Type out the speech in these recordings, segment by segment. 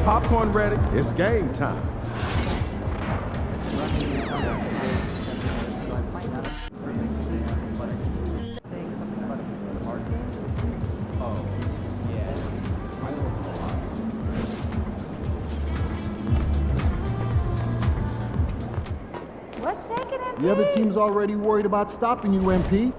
popcorn ready. It's game time. What's shaking, MP? The other team's already worried about stopping you, MP.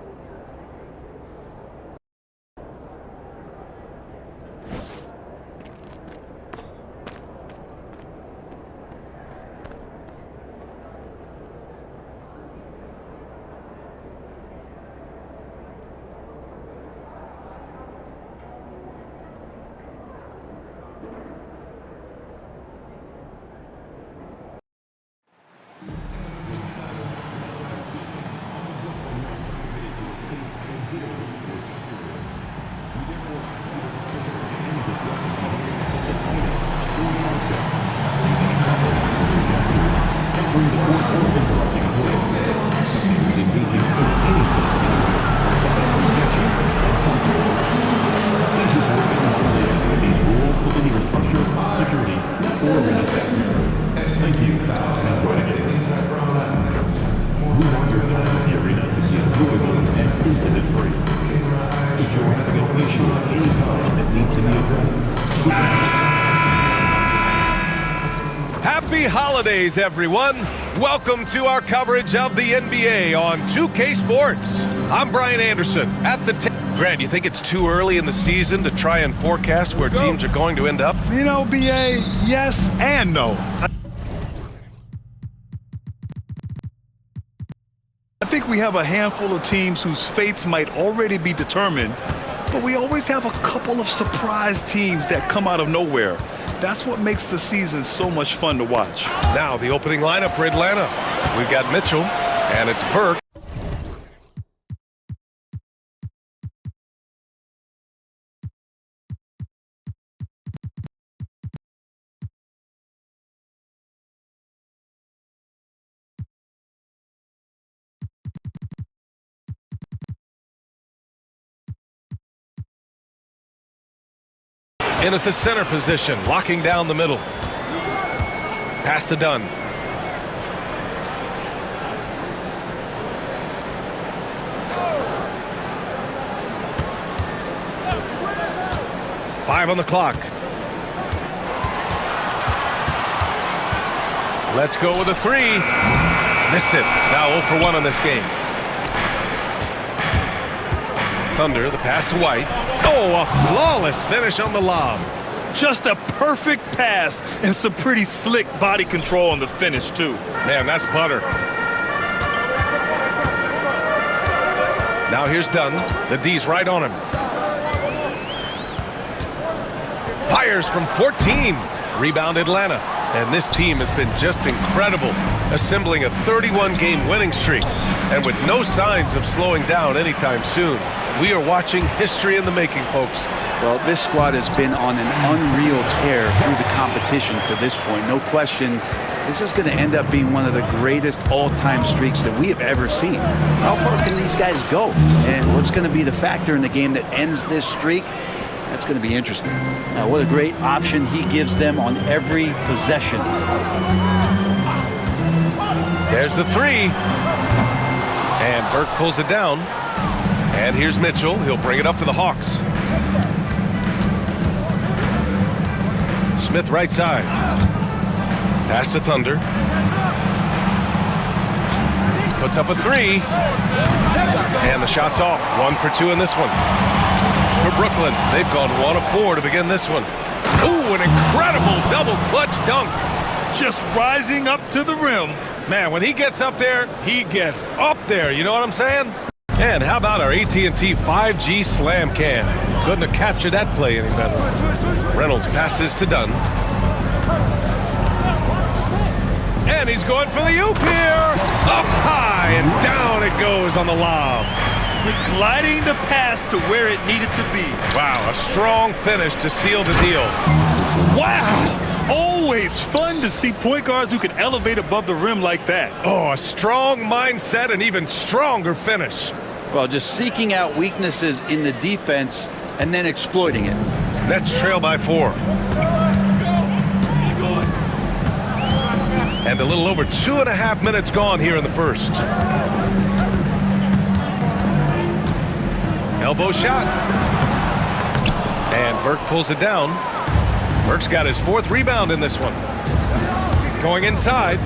Happy holidays, everyone. Welcome to our coverage of the NBA on 2K Sports. I'm Brian Anderson at the Grant, you think it's too early in the season to try and forecast where teams are going to end up? You know, BA, yes and no. I think we have a handful of teams whose fates might already be determined, but we always have a couple of surprise teams that come out of nowhere. That's what makes the season so much fun to watch. Now, the opening lineup for Atlanta. We've got Mitchell, and it's Burke. In at the center position, locking down the middle. Pass to Dunn. Five on the clock. Let's go with a three. Missed it. Now 0 for 1 on this game. Thunder, the pass to White. Oh, a flawless finish on the lob. Just a perfect pass and some pretty slick body control on the finish, too. Man, that's butter. Now here's Dunn. The D's right on him. Fires from 14. Rebound Atlanta. And this team has been just incredible, assembling a 31-game winning streak. And with no signs of slowing down anytime soon. We are watching history in the making, folks. Well, this squad has been on an unreal tear through the competition to this point. No question, this is going to end up being one of the greatest all-time streaks that we have ever seen. How far can these guys go? And what's going to be the factor in the game that ends this streak? That's going to be interesting. Now, what a great option he gives them on every possession. There's the three. And Burke pulls it down. And here's Mitchell. He'll bring it up for the Hawks. Smith right side. Pass to Thunder. Puts up a three. And the shot's off. 1 for 2 in this one. For Brooklyn, they've gone 1 of 4 to begin this one. Ooh, an incredible double clutch dunk. Just rising up to the rim. Man, when he gets up there, he gets up there. You know what I'm saying? And how about our AT&T 5G Slam Cam? Couldn't have captured that play any better. Reynolds passes to Dunn. And he's going for the oop here. Up high and down it goes on the lob. Gliding the pass to where it needed to be. Wow, a strong finish to seal the deal. Wow! Always fun to see point guards who can elevate above the rim like that. Oh, a strong mindset and even stronger finish. Well, just seeking out weaknesses in the defense and then exploiting it. Nets trail by 4. And a little over 2.5 minutes gone here in the first. Elbow shot. And Burke pulls it down. Burke's got his 4th rebound in this one. Going inside.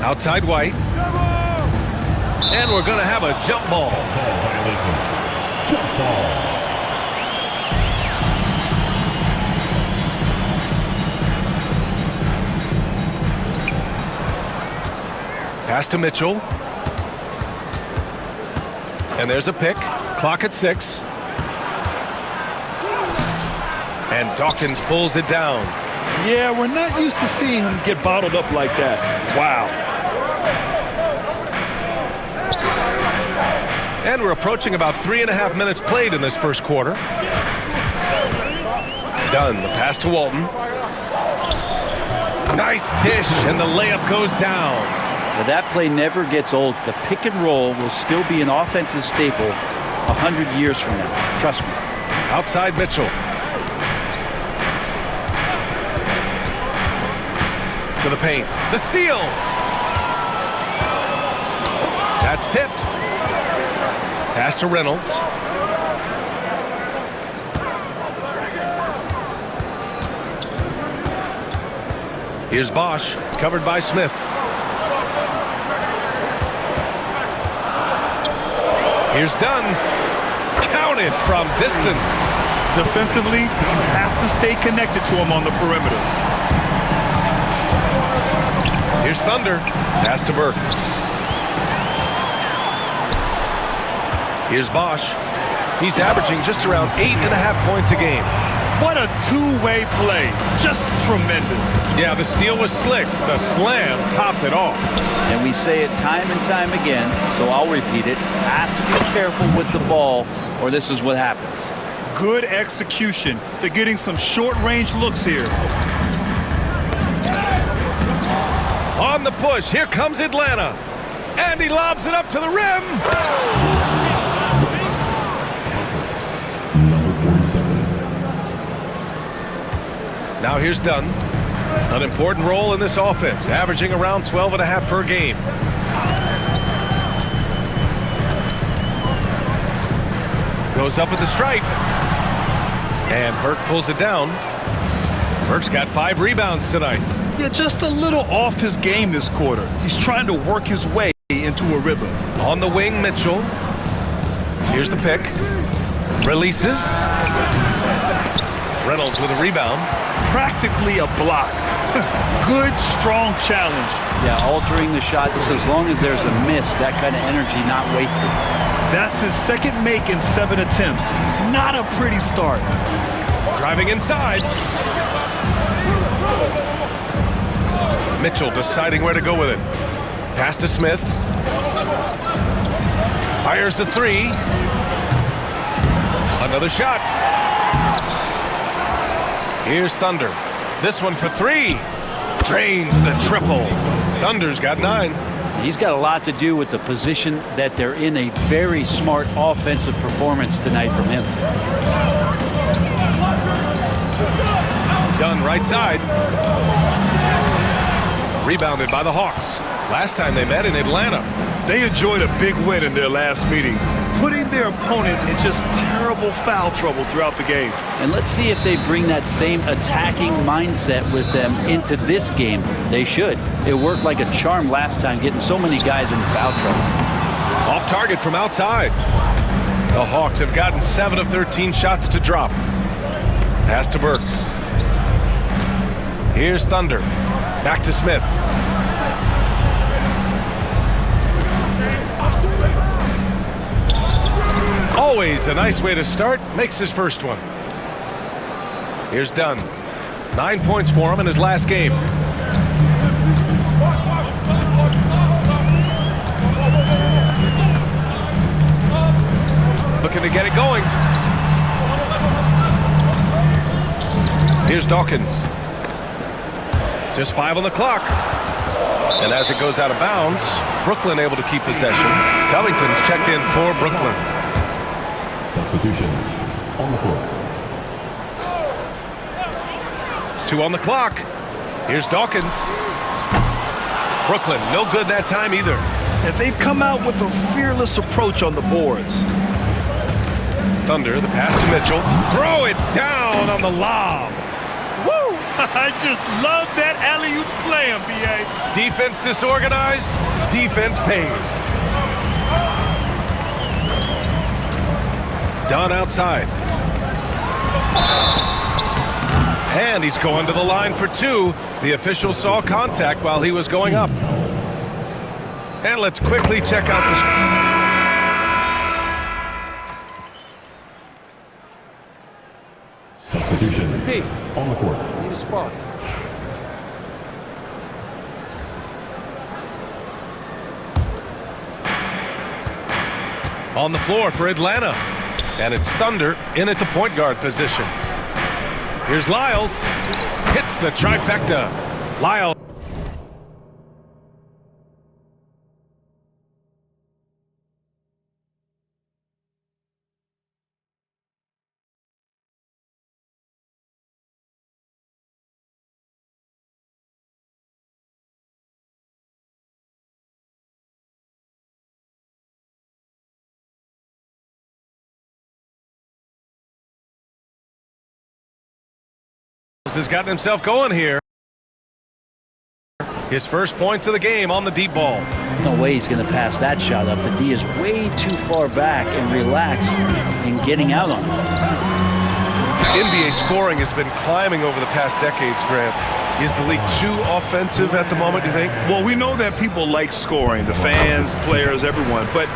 Outside White. And we're going to have a jump ball. Jump ball. Pass to Mitchell. And there's a pick. Clock at 6. And Dawkins pulls it down. Yeah, we're not used to seeing him get bottled up like that. Wow. And we're approaching about 3.5 minutes played in this first quarter. Dunn, the pass to Walton. Nice dish, and the layup goes down. Now, that play never gets old. The pick and roll will still be an offensive staple 100 years from now. Trust me. Outside Mitchell. To the paint. The steal. That's tipped. Pass to Reynolds. Here's Bosch, covered by Smith. Here's Dunn. Counted from distance. Defensively, you have to stay connected to him on the perimeter. Here's Thunder. Pass to Burke. Here's Bosch. He's averaging just around 8.5 points a game. What a two-way play. Just tremendous. Yeah, the steal was slick. The slam topped it off. And we say it time and time again, so I'll repeat it. Have to be careful with the ball, or this is what happens. Good execution. They're getting some short-range looks here. On the push, here comes Atlanta. And he lobs it up to the rim. Number 47. Now here's Dunn. An important role in this offense, averaging around 12.5 per game. Goes up at the stripe. And Burke pulls it down. Burke's got 5 rebounds tonight. Yeah, just a little off his game this quarter. He's trying to work his way into a rhythm. On the wing, Mitchell. Here's the pick. Releases. Reynolds with a rebound. Practically a block. Good, strong challenge. Yeah, altering the shot just as long as there's a miss, that kind of energy not wasted. That's his second make in 7 attempts. Not a pretty start. Driving inside. Mitchell deciding where to go with it. Pass to Smith. Fires the 3. Another shot. Here's Thunder. This one for 3. Drains the triple. Thunder's got 9. He's got a lot to do with the position that they're in. A very smart offensive performance tonight from him. Dunn right side. Rebounded by the Hawks. Last time they met in Atlanta. They enjoyed a big win in their last meeting, putting their opponent in just terrible foul trouble throughout the game. And let's see if they bring that same attacking mindset with them into this game. They should. It worked like a charm last time, getting so many guys in foul trouble. Off target from outside. The Hawks have gotten 7 of 13 shots to drop. Pass to Burke. Here's Thunder. Back to Smith. Always a nice way to start. Makes his first one. Here's Dunn. 9 points for him in his last game. Looking to get it going. Here's Dawkins. Just 5 on the clock. And as it goes out of bounds, Brooklyn able to keep possession. Covington's checked in for Brooklyn. Substitutions on the court. 2 on the clock. Here's Dawkins. Brooklyn, no good that time either. And they've come out with a fearless approach on the boards. Thunder, the pass to Mitchell. Throw it down on the lob. Woo! I just love that alley-oop slam, B.A. Defense disorganized, defense pays. Dunn outside. And he's going to the line for 2. The official saw contact while he was going up. And let's quickly check out the... Substitutions Hey. on the court. Need a spark. On the floor for Atlanta. And it's Thunder in at the point guard position. Here's Lyles. Hits the trifecta. Lyles. Has gotten himself going here. His first points of the game on the deep ball. No way he's going to pass that shot up. The D is way too far back and relaxed in getting out on it. NBA scoring has been climbing over the past decades, Grant. Is the league too offensive at the moment, do you think? Well, we know that people like scoring, the fans, players, everyone, but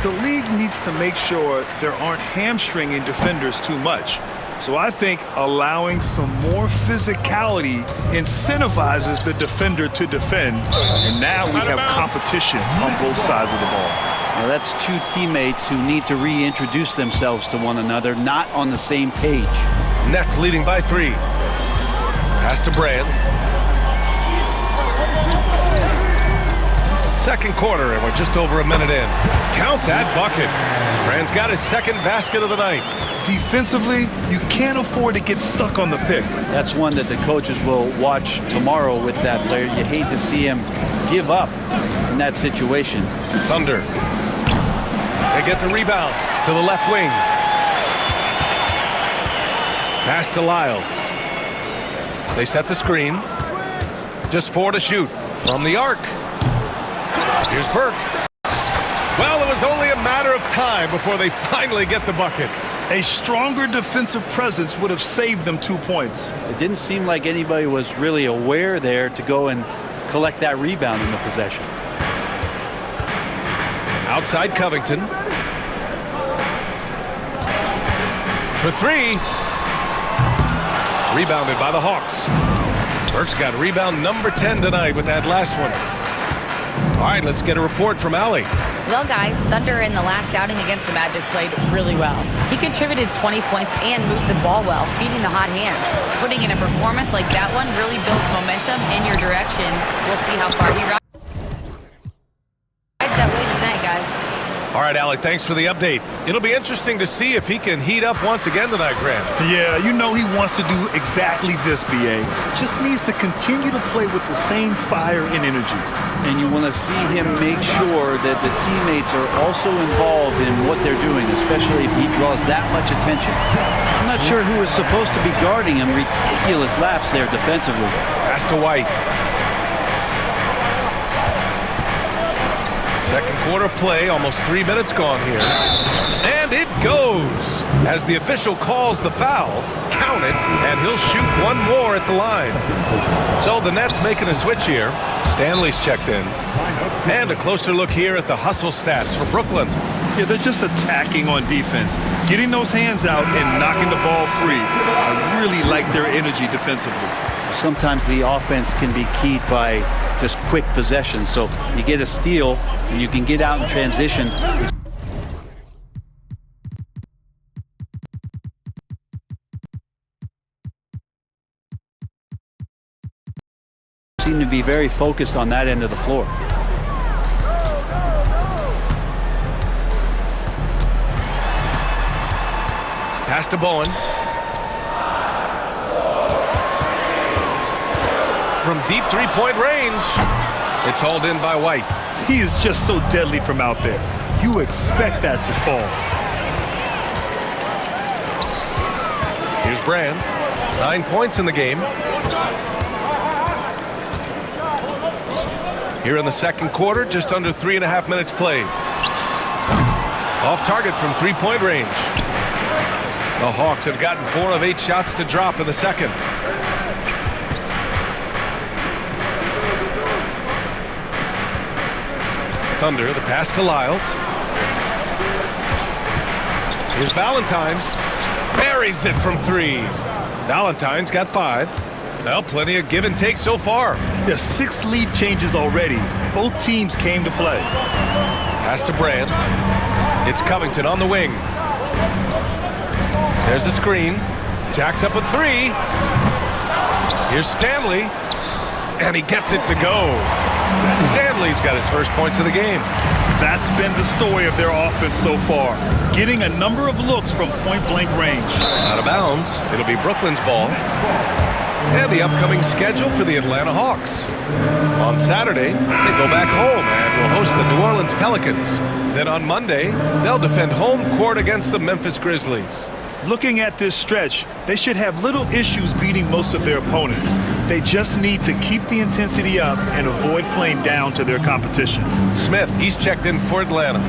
the league needs to make sure there aren't hamstringing defenders too much. So I think allowing some more physicality incentivizes the defender to defend, and now we have competition on both sides of the ball. Now that's 2 teammates who need to reintroduce themselves to one another, not on the same page. Nets leading by 3. Pass to Brand. Second quarter, and we're just over a minute in. Count that bucket. Brand's got his second basket of the night. Defensively, you can't afford to get stuck on the pick. That's one that the coaches will watch tomorrow with that player. You hate to see him give up in that situation. Thunder. They get the rebound to the left wing. Pass to Lyles. They set the screen. Just 4 to shoot from the arc. Here's Burke. Well, it was only a matter of time before they finally get the bucket. A stronger defensive presence would have saved them 2 points. It didn't seem like anybody was really aware there to go and collect that rebound in the possession. Outside Covington. For 3. Rebounded by the Hawks. Burke's got rebound number 10 tonight with that last one. All right, let's get a report from Allie. Well, guys, Thunder in the last outing against the Magic played really well. He contributed 20 points and moved the ball well, feeding the hot hands. Putting in a performance like that one really builds momentum in your direction. We'll see how far he rides that wave tonight, guys. All right, Allie, thanks for the update. It'll be interesting to see if he can heat up once again tonight, Grant. Yeah, you know he wants to do exactly this, B.A. Just needs to continue to play with the same fire and energy. And you want to see him make sure that the teammates are also involved in what they're doing, especially if he draws that much attention. I'm not sure who is supposed to be guarding him. Ridiculous laps there defensively. Pass to White. Second quarter play, almost 3 minutes gone here. And it goes as the official calls the foul. Count it, and he'll shoot one more at the line. So the Nets making a switch here. Stanley's checked in. And a closer look here at the hustle stats for Brooklyn. Yeah, they're just attacking on defense, getting those hands out and knocking the ball free. I really like their energy defensively. Sometimes the offense can be keyed by just quick possession. So you get a steal and you can get out in transition. Seem to be very focused on that end of the floor. Pass to Bowen. from deep three-point range. It's hauled in by White. He is just so deadly from out there. You expect that to fall. Here's Brand. 9 points in the game. Here in the second quarter, just under 3.5 minutes played. Off target from three-point range. The Hawks have gotten 4 of 8 shots to drop in the second. Thunder, the pass to Lyles. Here's Valentine. Buries it from 3. Valentine's got 5. Well, plenty of give and take so far. There's 6 lead changes already. Both teams came to play. Pass to Brand. It's Covington on the wing. There's a screen. Jacks up a 3. Here's Stanley. And he gets it to go. Stanley's got his first points of the game. That's been the story of their offense so far. Getting a number of looks from point-blank range. Out of bounds. It'll be Brooklyn's ball. And the upcoming schedule for the Atlanta Hawks. On Saturday, they go back home and will host the New Orleans Pelicans. Then on Monday, they'll defend home court against the Memphis Grizzlies. Looking at this stretch, they should have little issues beating most of their opponents. They just need to keep the intensity up and avoid playing down to their competition. Smith, he's checked in for Atlanta.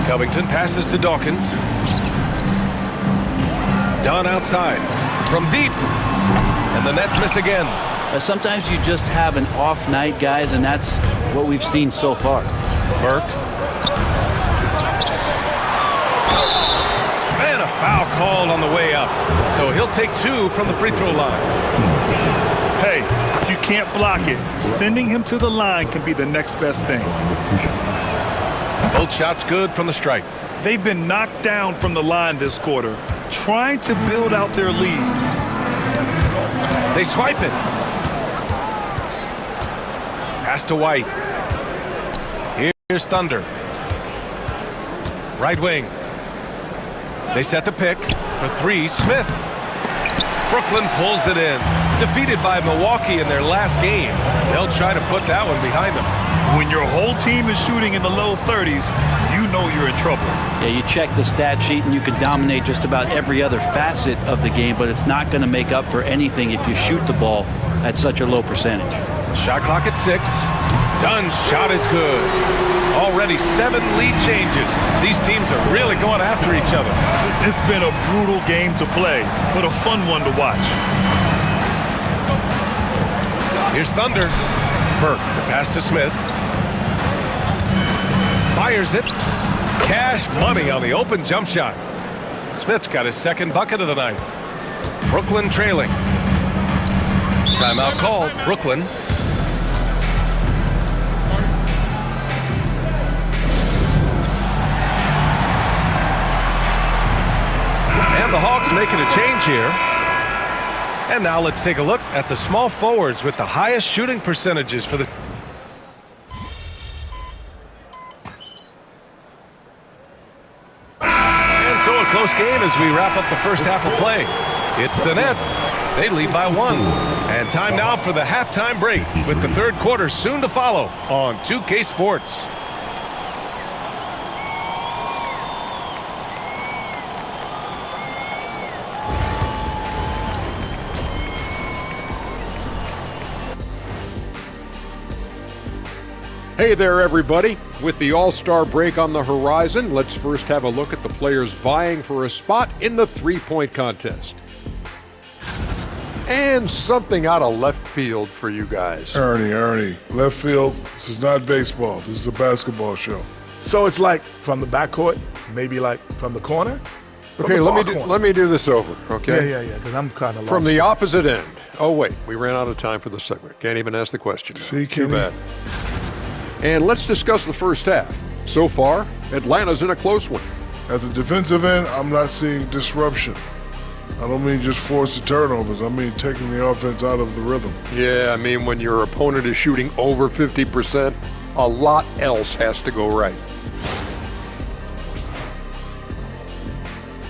Covington passes to Dawkins. Dunn outside. From deep. And the Nets miss again. Sometimes you just have an off night, guys, and that's what we've seen so far. Burke. And a foul called on the way up. So he'll take 2 from the free throw line. Hey, you can't block it. Sending him to the line can be the next best thing. Both shots good from the stripe. They've been knocked down from the line this quarter, trying to build out their lead. They swipe it. Pass to White. Here's Thunder. Right wing. They set the pick for 3. Smith. Brooklyn pulls it in. Defeated by Milwaukee in their last game. They'll try to put that one behind them. When your whole team is shooting in the low 30s, you know you're in trouble. Yeah, you check the stat sheet and you can dominate just about every other facet of the game, but it's not going to make up for anything if you shoot the ball at such a low percentage. Shot clock at 6. Dunn's shot is good. Already 7 lead changes. These teams are really going after each other. It's been a brutal game to play, but a fun one to watch. Here's Thunder. Burke, the pass to Smith. Fires it. Cash money on the open jump shot. Smith's got his second bucket of the night. Brooklyn trailing. Timeout called. Brooklyn. And the Hawks making a change here. And now let's take a look at the small forwards with the highest shooting percentages for the... And so a close game as we wrap up the first half of play. It's the Nets. They lead by 1. And time now for the halftime break with the third quarter soon to follow on 2K Sports. Hey there, everybody. With the All-Star break on the horizon, let's first have a look at the players vying for a spot in the three-point contest. And something out of left field for you guys. Ernie, left field, this is not baseball. This is a basketball show. So it's like from the backcourt, maybe like from the corner? Okay, let me do this over, okay? Yeah, because I'm kind of lost. From the opposite end. Oh, wait, we ran out of time for the segment. Can't even ask the question now. See, Too Kenny? bad. And let's discuss the first half. So far, Atlanta's in a close one. At the defensive end, I'm not seeing disruption. I don't mean just forced turnovers. I mean taking the offense out of the rhythm. Yeah, I mean when your opponent is shooting over 50%, a lot else has to go right.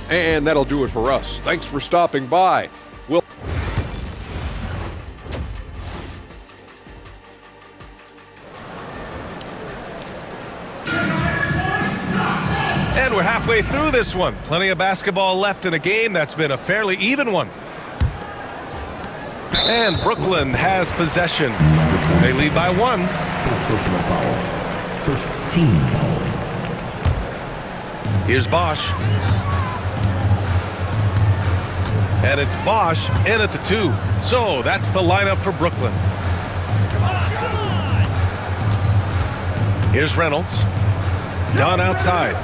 And that'll do it for us. Thanks for stopping by. And we're halfway through this one. Plenty of basketball left in a game that's been a fairly even one. And Brooklyn has possession. They lead by 1. First personal foul. First team foul. Here's Bosch. And it's Bosch in at the 2. So that's the lineup for Brooklyn. Here's Reynolds. Dunn outside.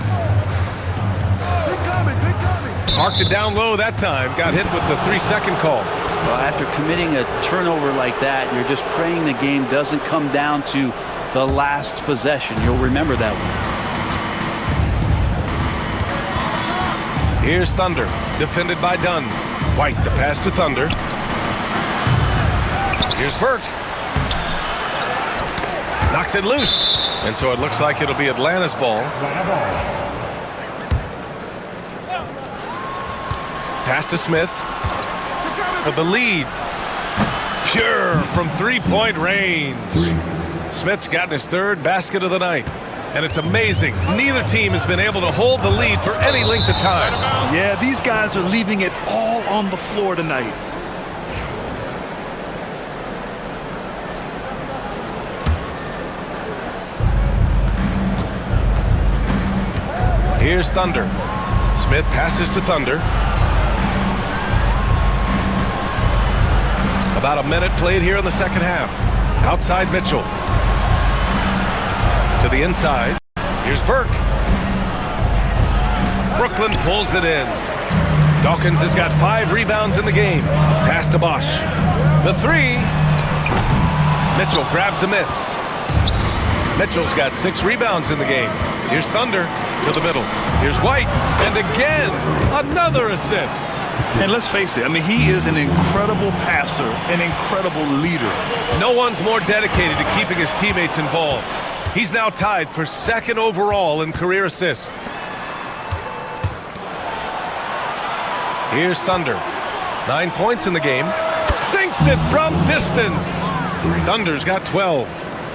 Marked it down low that time. Got hit with the 3-second call. Well, after committing a turnover like that, you're just praying the game doesn't come down to the last possession. You'll remember that one. Here's Thunder, defended by Dunn. White, the pass to Thunder. Here's Burke. Knocks it loose. And so it looks like it'll be Atlanta's ball. Pass to Smith for the lead. Pure from three-point range. Smith's gotten his 3rd basket of the night. And it's amazing. Neither team has been able to hold the lead for any length of time. Yeah, these guys are leaving it all on the floor tonight. Here's Thunder. Smith passes to Thunder. About a minute played here in the second half. Outside Mitchell. To the inside. Here's Burke. Brooklyn pulls it in. Dawkins has got 5 rebounds in the game. Pass to Bosch. The 3. Mitchell grabs a miss. Mitchell's got 6 rebounds in the game. Here's Thunder to the middle. Here's White. And again, another assist. And let's face it, I mean, he is an incredible passer, an incredible leader. No one's more dedicated to keeping his teammates involved. He's now tied for 2nd overall in career assists. Here's Thunder. 9 points in the game. Sinks it from distance. Thunder's got 12.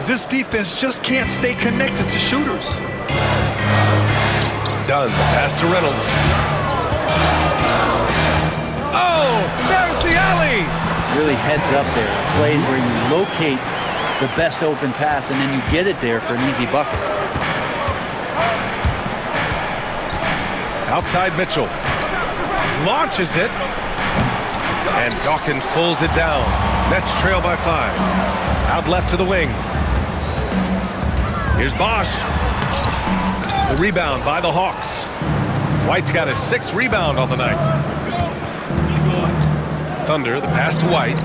This defense just can't stay connected to shooters. Dunn, pass to Reynolds. Oh, there's the alley. Really heads up there. Play where you locate the best open pass and then you get it there for an easy bucket. Outside Mitchell. Launches it. And Dawkins pulls it down. Nets trail by 5. Out left to the wing. Here's Bosch. The rebound by the Hawks. White's got his 6th rebound on the night. Thunder, the pass to White.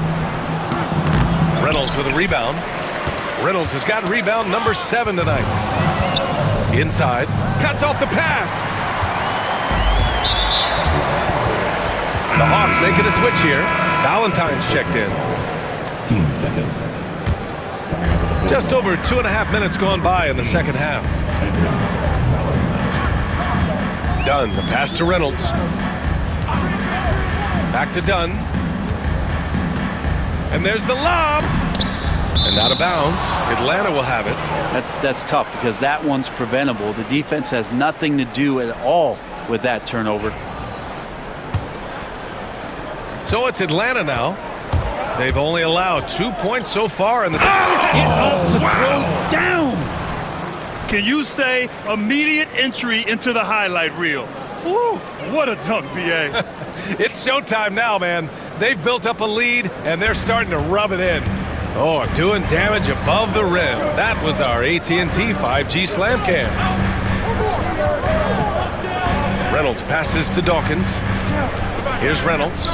Reynolds with a rebound. Reynolds has got rebound number 7 tonight. Inside. Cuts off the pass. The Hawks making a switch here. Valentine's checked in. 15 seconds. Just over 2.5 minutes gone by in the second half. Dunn, the pass to Reynolds. Back to Dunn. And there's the lob. And out of bounds. Atlanta will have it. That's tough because that one's preventable. The defense has nothing to do at all with that turnover. So it's Atlanta now. They've only allowed 2 points so far in the up to throw down. Can you say immediate entry into the highlight reel? Woo, what a dunk, B.A. It's showtime now, man. They've built up a lead, and they're starting to rub it in. Oh, doing damage above the rim. That was our AT&T 5G slam cam. Reynolds passes to Dawkins. Here's Reynolds.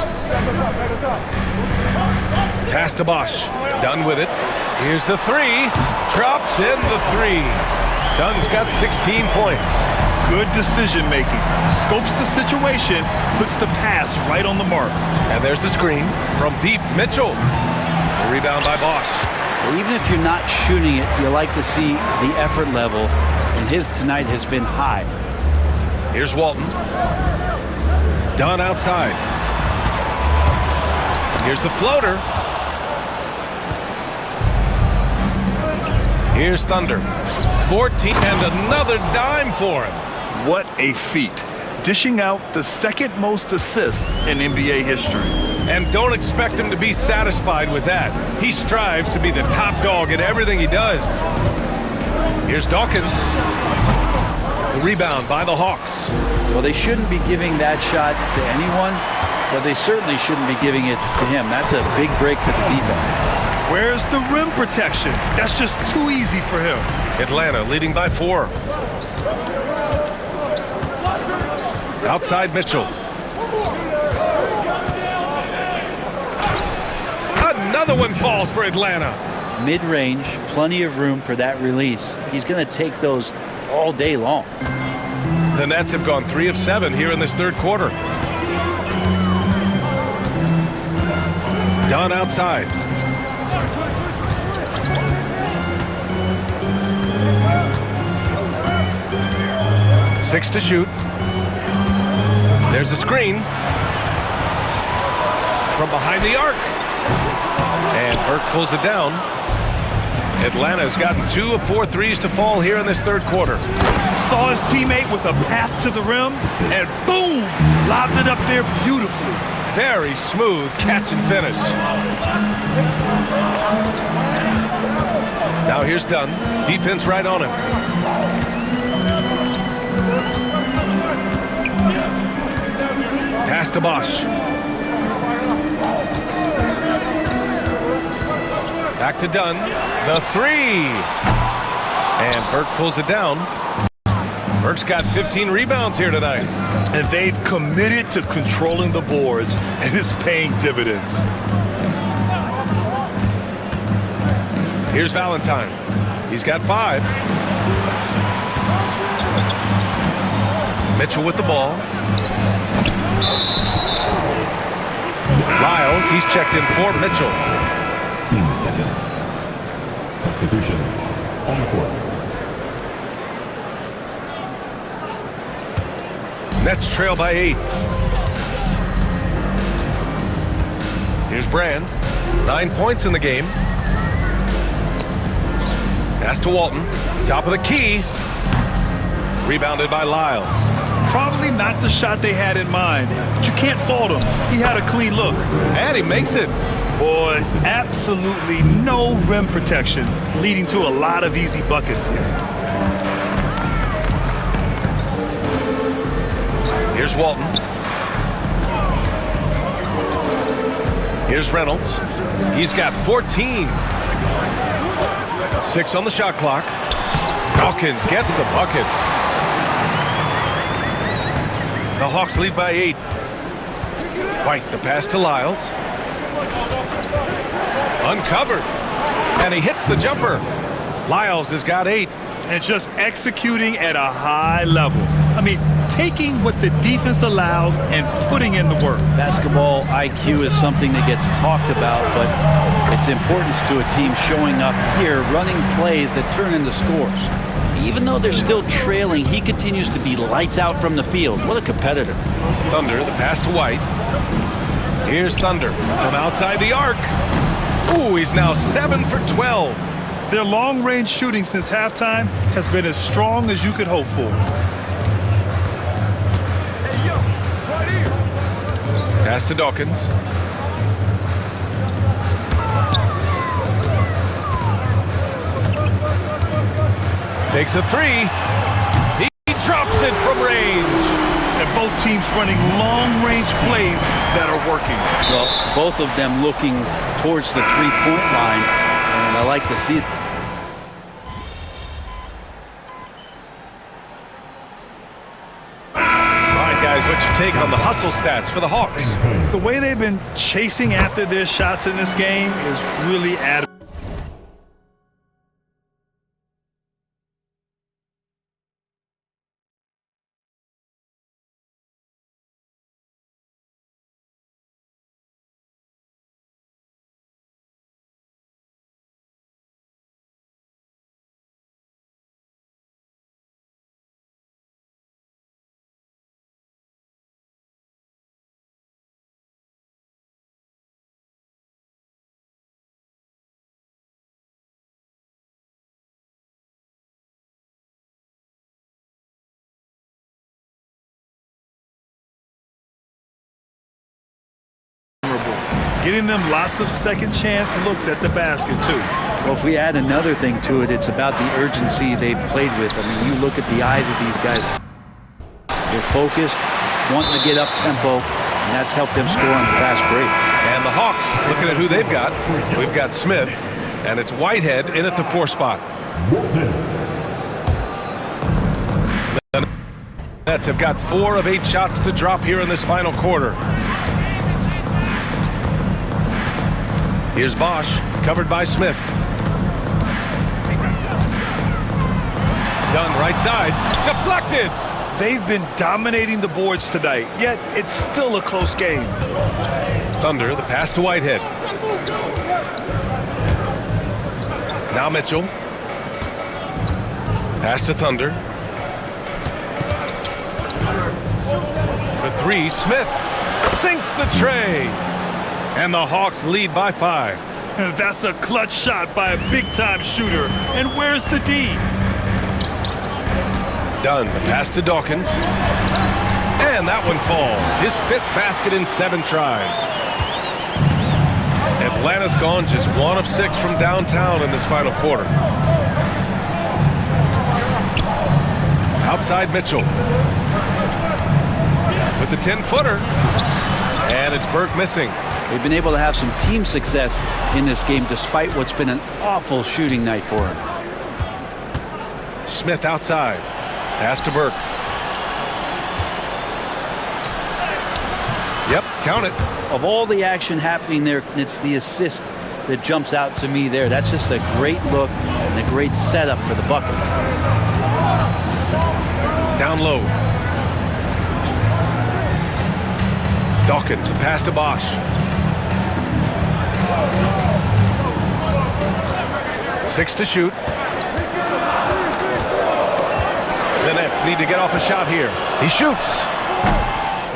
Pass to Bosch. Dunn with it. Here's the 3. Drops in the 3. Dunn's got 16 points. Good decision making. Scopes the situation, puts the pass right on the mark. And there's the screen from deep. Mitchell. The rebound by Bosch. Even if you're not shooting it, you like to see the effort level, and his tonight has been high. Here's Walton. Dunn outside. Here's the floater. Here's Thunder. 14 and another dime for him. What a feat. Dishing out the second most assists in NBA history. And don't expect him to be satisfied with that. He strives to be the top dog in everything he does. Here's Dawkins. The rebound by the Hawks. Well, they shouldn't be giving that shot to anyone, but they certainly shouldn't be giving it to him. That's a big break for the defense. Where's the rim protection? That's just too easy for him. Atlanta leading by 4. Outside Mitchell. Another one falls for Atlanta. Mid-range, plenty of room for that release. He's going to take those all day long. The Nets have gone 3 of 7 here in this third quarter. Dunn outside. Six to shoot. There's a screen from behind the arc. And Burke pulls it down. Atlanta's gotten 2 of 4 threes to fall here in this third quarter. Saw his teammate with a path to the rim, and boom! Lobbed it up there beautifully. Very smooth catch and finish. Now here's Dunn. Defense right on him. Pass to Bosch. Back to Dunn. The 3. And Burke pulls it down. Burke's got 15 rebounds here tonight. And they've committed to controlling the boards, and it's paying dividends. Here's Valentine. He's got 5. Mitchell with the ball. Lyles, he's checked in for Mitchell. Team seconds. Substitutions on the court. Nets trail by 8. Here's Brand. 9 points in the game. Pass to Walton. Top of the key. Rebounded by Lyles. Probably not the shot they had in mind, but you can't fault him. He had a clean look. And he makes it. Boy, absolutely no rim protection, leading to a lot of easy buckets here. Here's Walton. Here's Reynolds. He's got 14. 6 on the shot clock. Dawkins gets the bucket. The Hawks lead by 8. White, the pass to Lyles. Uncovered. And he hits the jumper. Lyles has got 8. And just executing at a high level. I mean, taking what the defense allows and putting in the work. Basketball IQ is something that gets talked about, but its importance to a team showing up here, running plays that turn into scores. Even though they're still trailing, he continues to be lights out from the field. What a competitor. Thunder, the pass to White. Here's Thunder from outside the arc. Ooh, he's now 7 for 12. Their long-range shooting since halftime has been as strong as you could hope for. Pass to Dawkins. Takes a 3. He drops it from range. And both teams running long-range plays that are working. Well, both of them looking towards the three-point line, and I like to see it. Guys, what's your take on the hustle stats for the Hawks? The way they've been chasing after their shots in this game is really admirable. getting them lots of second chance looks at the basket, too. Well, if we add another thing to it, it's about the urgency they've played with. I mean, you look at the eyes of these guys. They're focused, wanting to get up tempo, and that's helped them score on the fast break. And the Hawks, looking at who they've got. We've got Smith, and it's Whitehead in at the 4 spot. The Nets have got 4 of 8 shots to drop here in this final quarter. Here's Bosch, covered by Smith. Dunn right side, deflected. They've been dominating the boards tonight, yet it's still a close game. Thunder, the pass to Whitehead. Now Mitchell. Pass to Thunder. For 3, Smith sinks the tray. And the Hawks lead by 5. That's a clutch shot by a big-time shooter. And where's the D? Dunn, the pass to Dawkins. And that one falls. His 5th basket in 7 tries. Atlanta's gone just 1 of 6 from downtown in this final quarter. Outside Mitchell. With the 10-footer. And it's Burke missing. They've been able to have some team success in this game despite what's been an awful shooting night for him. Smith outside. Pass to Burke. Yep, count it. Of all the action happening there, it's the assist that jumps out to me there. That's just a great look and a great setup for the bucket. Down low. Dawkins, the pass to Bosch. Six to shoot. The Nets need to get off a shot here. He shoots.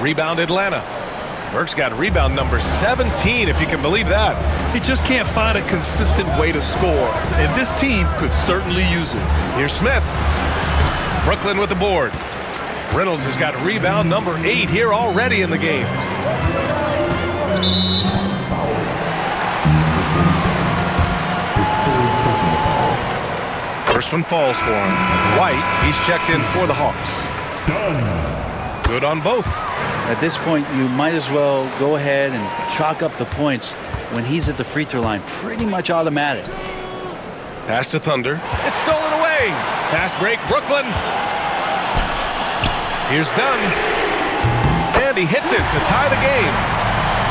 Rebound Atlanta. Burke's got rebound number 17, if you can believe that. He just can't find a consistent way to score, and this team could certainly use it. Here's Smith. Brooklyn with the board. Reynolds has got rebound number 8 here already in the game. First one falls for him. White, he's checked in for the Hawks. Good on both. At this point, you might as well go ahead and chalk up the points when he's at the free throw line. Pretty much automatic. Pass to Thunder. It's stolen away. Fast break, Brooklyn. Here's Dunn. And he hits it to tie the game.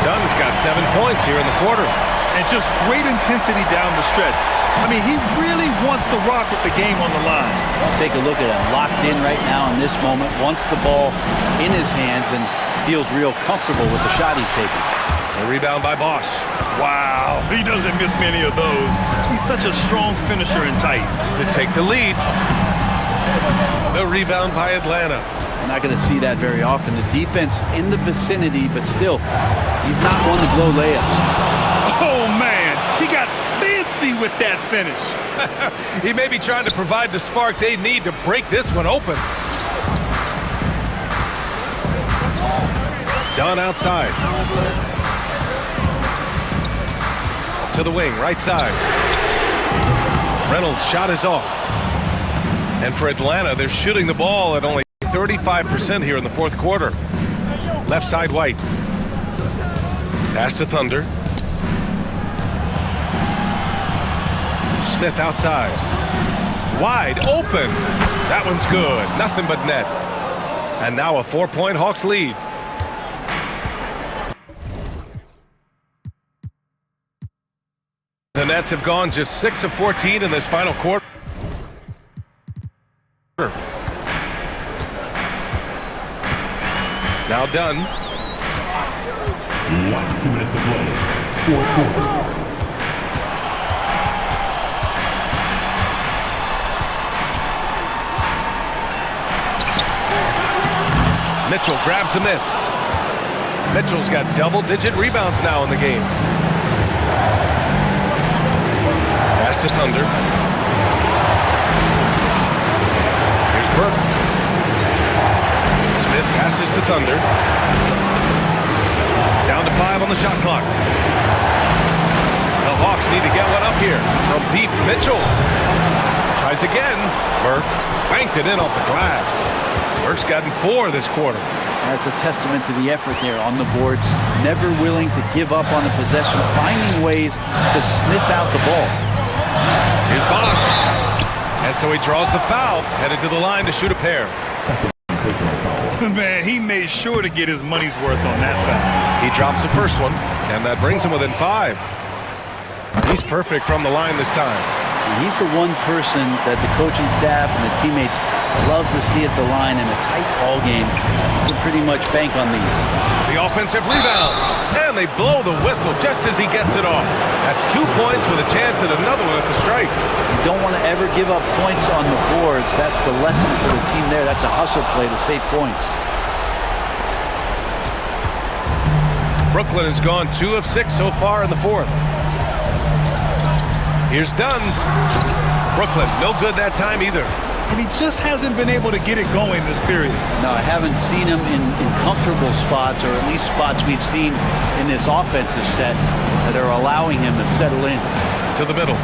Dunn's got 7 points here in the quarter. And just great intensity down the stretch. I mean, he really wants to rock with the game on the line. Take a look at him, locked in right now in this moment, wants the ball in his hands and feels real comfortable with the shot he's taking. A rebound by Bosch. Wow, he doesn't miss many of those. He's such a strong finisher and tight. To take the lead. The rebound by Atlanta. We're not going to see that very often. The defense in the vicinity, but still, he's not one to blow layups. Oh, man, he got fancy with that finish. He may be trying to provide the spark they need to break this one open. Dunn outside. To the wing, right side. Reynolds' shot is off. And for Atlanta, they're shooting the ball at only 35% here in the fourth quarter. Left side, White. Pass to Thunder. Smith outside. Wide open. That one's good. Nothing but net. And now a 4-point Hawks lead. The Nets have gone just 6 of 14 in this final quarter. Now Dunn. Last 2 minutes to play. Fourth quarter. Mitchell grabs a miss. Mitchell's got double-digit rebounds now in the game. Pass to Thunder. Here's Burke. Smith passes to Thunder. Down to 5 on the shot clock. Bucks need to get one up here. From deep, Mitchell. Tries again. Burke banked it in off the glass. Burke's gotten 4 this quarter. That's a testament to the effort there on the boards. Never willing to give up on a possession, finding ways to sniff out the ball. Here's Bosch. And so he draws the foul, headed to the line to shoot a pair. Man, he made sure to get his money's worth on that foul. He drops the first one, and that brings him within 5. He's perfect from the line this time. And he's the one person that the coaching staff and the teammates love to see at the line in a tight ball game. You can pretty much bank on these. The offensive rebound, and they blow the whistle just as he gets it off. That's 2 points with a chance at another one at the stripe. You don't want to ever give up points on the boards. That's the lesson for the team there. That's a hustle play to save points. Brooklyn has gone 2 of 6 so far in the 4th. Here's Dunn. Brooklyn, no good that time either. And he just hasn't been able to get it going this period. No, I haven't seen him in comfortable spots, or at least spots we've seen in this offensive set that are allowing him to settle in. To the middle.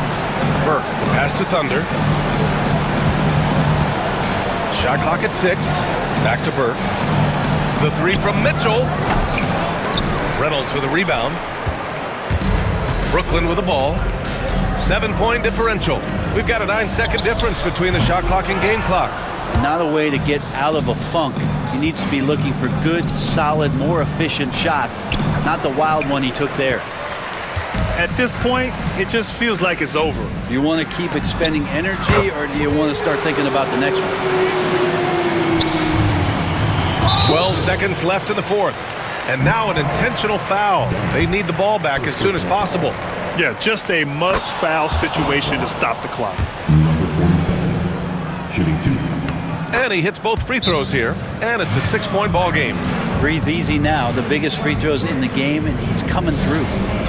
Burke, the pass to Thunder. Shot clock at 6. Back to Burke. The 3 from Mitchell. Reynolds with a rebound. Brooklyn with the ball. 7-point differential. We've got a 9-second difference between the shot clock and game clock. Not a way to get out of a funk. He needs to be looking for good, solid, more efficient shots, not the wild one he took there. At this point, it just feels like it's over. Do you want to keep expending energy, or do you want to start thinking about the next one? 12 seconds left in the 4th. And now an intentional foul. They need the ball back as soon as possible. Yeah, just a must-foul situation to stop the clock. Number 47, shooting 2. And he hits both free throws here, and it's a 6-point ball game. Breathe easy now. The biggest free throws in the game, and he's coming through.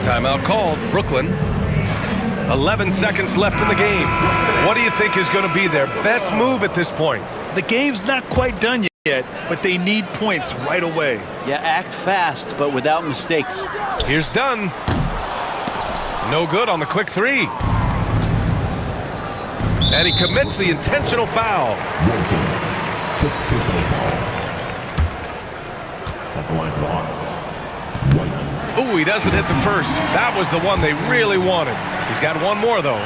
Timeout called. Brooklyn. 11 seconds left in the game. What do you think is going to be their best move at this point? The game's not quite done yet, but they need points right away. Yeah, act fast, but without mistakes. Here's Dunn. No good on the quick 3. And he commits the intentional foul. Ooh, he doesn't hit the first. That was the one they really wanted. He's got one more, though.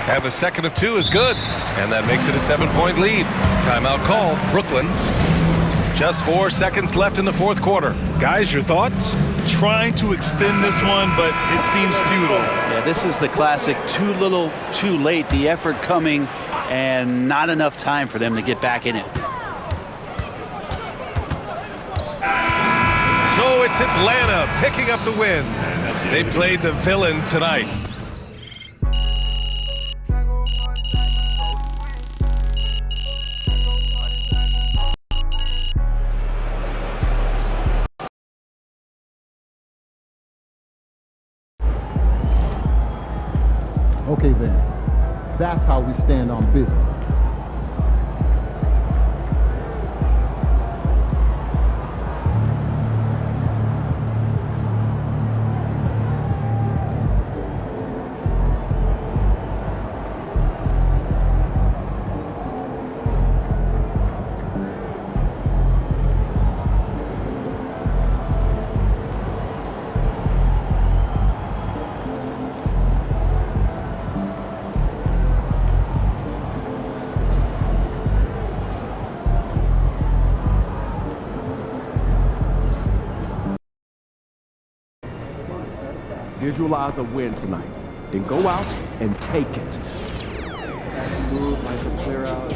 And the second of 2 is good. And that makes it a 7-point lead. Timeout called. Brooklyn. Just 4 seconds left in the 4th quarter. Guys, your thoughts? Trying to extend this one, but it seems futile. Yeah, this is the classic too little, too late. The effort coming and not enough time for them to get back in it. So it's Atlanta picking up the win. They played the villain tonight. Okay, then. That's how we stand on business. Visualize a win tonight, then go out and take it. Move, like to clear out.